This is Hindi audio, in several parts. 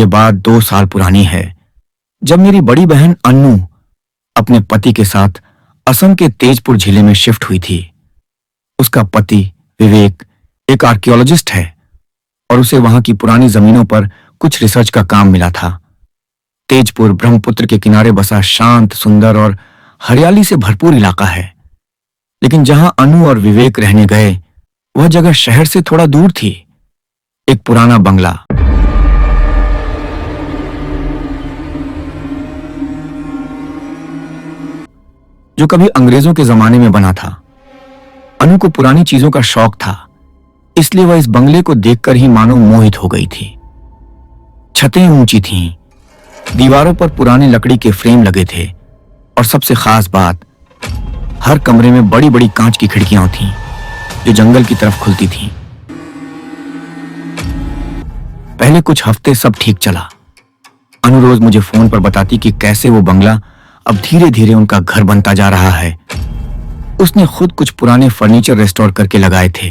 ये बात 2 साल पुरानी है, जब मेरी बड़ी बहन अन्नू अपने पति के साथ असम के तेजपुर जिले में शिफ्ट हुई थी। उसका पति विवेक एक आर्कियोलॉजिस्ट है और उसे वहां की पुरानी जमीनों पर कुछ रिसर्च का काम मिला था। तेजपुर ब्रह्मपुत्र के किनारे बसा शांत, सुंदर और हरियाली से भरपूर इलाका है। लेकिन जहां अनु और विवेक रहने गए, वह जगह शहर से थोड़ा दूर थी। एक पुराना बंगला, जो कभी अंग्रेजों के जमाने में बना था। अनु को पुरानी चीजों का शौक था, इसलिए वह इस बंगले को देखकर ही मानो मोहित हो गई थी। छतें ऊंची थीं, दीवारों पर पुराने लकड़ी के फ्रेम लगे थे और सबसे खास बात, हर कमरे में बड़ी बड़ी कांच की खिड़कियां थीं जो जंगल की तरफ खुलती थीं। पहले कुछ हफ्ते सब ठीक चला। अनु रोज मुझे फोन पर बताती कि कैसे वो बंगला अब धीरे धीरे उनका घर बनता जा रहा है। उसने खुद कुछ पुराने फर्नीचर रेस्टोर करके लगाए थे,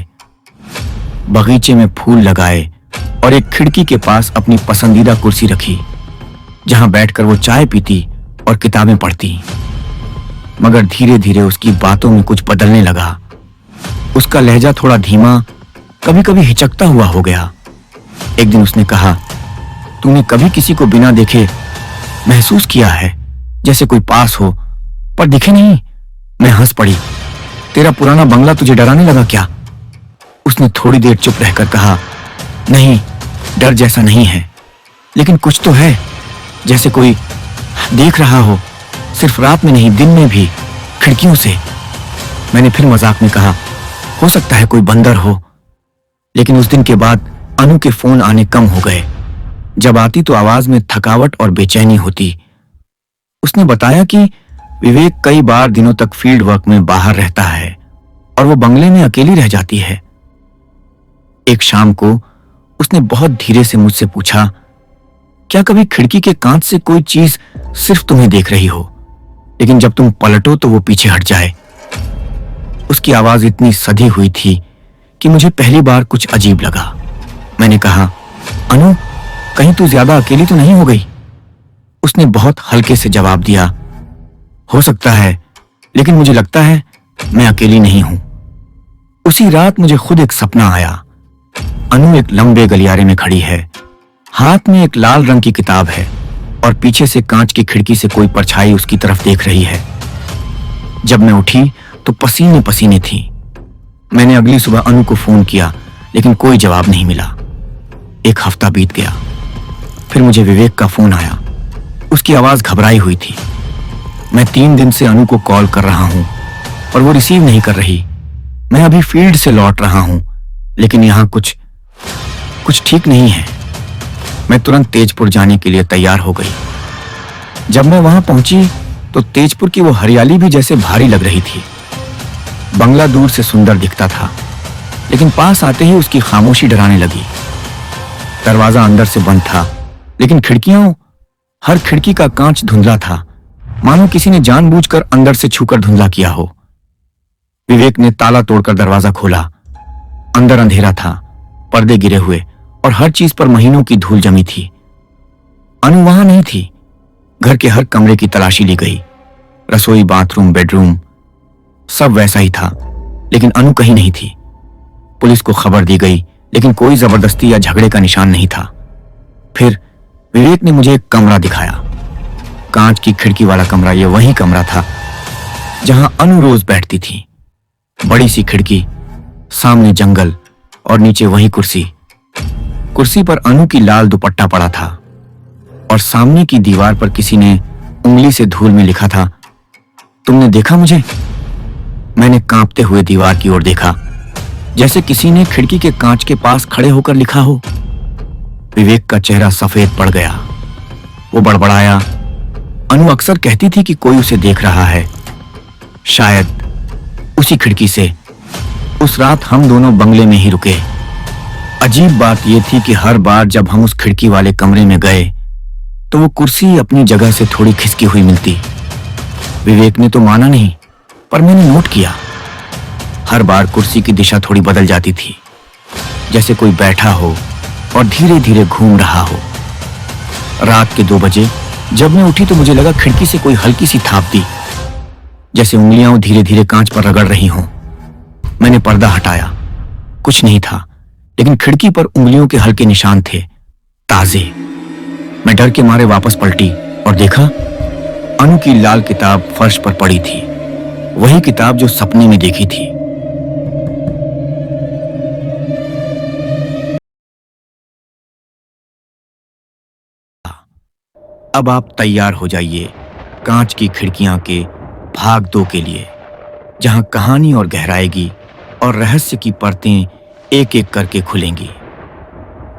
बगीचे में फूल लगाए और एक खिड़की के पास अपनी पसंदीदा कुर्सी रखी, जहां बैठकर वो चाय पीती और किताबें पढ़ती। मगर धीरे धीरे उसकी बातों में कुछ बदलने लगा। उसका लहजा थोड़ा धीमा, कभी कभी हिचकता हुआ हो गया। एक दिन उसने कहा, तूने कभी किसी को बिना देखे महसूस किया है जैसे कोई पास हो पर दिखे नहीं? मैं हंस पड़ी। तेरा पुराना बंगला तुझे डराने लगा क्या? उसने थोड़ी देर चुप रहकर कहा, नहीं, डर जैसा नहीं है, लेकिन कुछ तो है, जैसे कोई देख रहा हो, सिर्फ रात में नहीं, दिन में भी, खिड़कियों से। मैंने फिर मजाक में कहा, हो सकता है कोई बंदर हो। लेकिन उस दिन के बाद अनु के फोन आने कम हो गए। जब आती तो आवाज में थकावट और बेचैनी होती। उसने बताया कि विवेक कई बार दिनों तक फील्ड वर्क में बाहर रहता है और वो बंगले में अकेली रह जाती है। एक शाम को उसने बहुत धीरे से मुझसे पूछा, क्या कभी खिड़की के कांच से कोई चीज सिर्फ तुम्हें देख रही हो, लेकिन जब तुम पलटो तो वो पीछे हट जाए? उसकी आवाज इतनी सधी हुई थी कि मुझे पहली बार कुछ अजीब लगा। मैंने कहा, अनु, कहीं तू ज्यादा अकेली तो नहीं हो गई? उसने बहुत हल्के से जवाब दिया, हो सकता है, लेकिन मुझे लगता है मैं अकेली नहीं हूं। उसी रात मुझे खुद एक सपना आया। अनु एक लंबे गलियारे में खड़ी है, हाथ में एक लाल रंग की किताब है और पीछे से कांच की खिड़की से कोई परछाई उसकी तरफ देख रही है। जब मैं उठी तो पसीने पसीने थी। मैंने अगली सुबह अनु को फोन किया, लेकिन कोई जवाब नहीं मिला। एक हफ्ता बीत गया, फिर मुझे विवेक का फोन आया। उसकी आवाज घबराई हुई थी। मैं 3 दिन से अनु को कॉल कर रहा हूं और वो रिसीव नहीं कर रही। मैं अभी फील्ड से लौट रहा हूं, लेकिन यहां कुछ ठीक नहीं है। मैं तुरंत तेजपुर जाने के लिए तैयार हो गई। जब मैं वहां पहुंची तो तेजपुर की वो हरियाली भी जैसे भारी लग रही थी। बंगला दूर से सुंदर दिखता था, लेकिन पास आते ही उसकी खामोशी डराने लगी। दरवाजा अंदर से बंद था, लेकिन खिड़कियां, हर खिड़की का कांच धुंधला था, मानो किसी ने जानबूझकर अंदर से छूकर धुंधला किया हो। विवेक ने ताला तोड़कर दरवाजा खोला। अंदर अंधेरा था, पर्दे गिरे हुए और हर चीज पर महीनों की धूल जमी थी। अनु वहां नहीं थी। घर के हर कमरे की तलाशी ली गई, रसोई, बाथरूम, बेडरूम, सब वैसा ही था, लेकिन अनु कहीं नहीं थी। पुलिस को खबर दी गई, लेकिन कोई जबरदस्ती या झगड़े का निशान नहीं था। फिर विवेक ने मुझे एक कमरा दिखाया, कांच की खिड़की वाला कमरा। यह वही कमरा था जहां अनु रोज बैठती थी। बड़ी सी खिड़की, सामने जंगल और नीचे वही कुर्सी। कुर्सी पर अनु की लाल दुपट्टा पड़ा था और सामने की दीवार पर किसी ने उंगली से धूल में लिखा था, तुमने देखा मुझे? मैंने कांपते हुए दीवार की ओर देखा, जैसे किसी ने खिड़की के कांच के पास खड़े होकर लिखा हो। विवेक का चेहरा सफेद पड़ गया। वो बड़बड़ाया, अनु अक्सर कहती थी कि कोई उसे देख रहा है, शायद उसी खिड़की से। उस रात हम दोनों बंगले में ही रुके। अजीब बात यह थी कि हर बार जब हम उस खिड़की वाले कमरे में गए तो वो कुर्सी अपनी जगह से थोड़ी खिसकी हुई मिलती। विवेक ने तो माना नहीं, पर मैंने नोट किया, हर बार कुर्सी की दिशा थोड़ी बदल जाती थी, जैसे कोई बैठा हो और धीरे धीरे घूम रहा हो। रात के 2 बजे जब मैं उठी तो मुझे लगा खिड़की से कोई हल्की सी थाप दी, जैसे उंगलियां धीरे धीरे कांच पर रगड़ रही हों। मैंने पर्दा हटाया, कुछ नहीं था, लेकिन खिड़की पर उंगलियों के हल्के निशान थे, ताजे। मैं डर के मारे वापस पलटी और देखा अनु की लाल किताब फर्श पर पड़ी थी, वही किताब जो सपने में देखी थी। अब आप तैयार हो जाइए कांच की खिड़कियां के भाग 2 के लिए, जहां कहानी और गहराएगी और रहस्य की परतें एक एक करके खुलेंगी।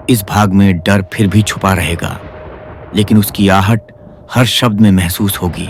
इस भाग में डर फिर भी छुपा रहेगा, लेकिन उसकी आहट हर शब्द में महसूस होगी।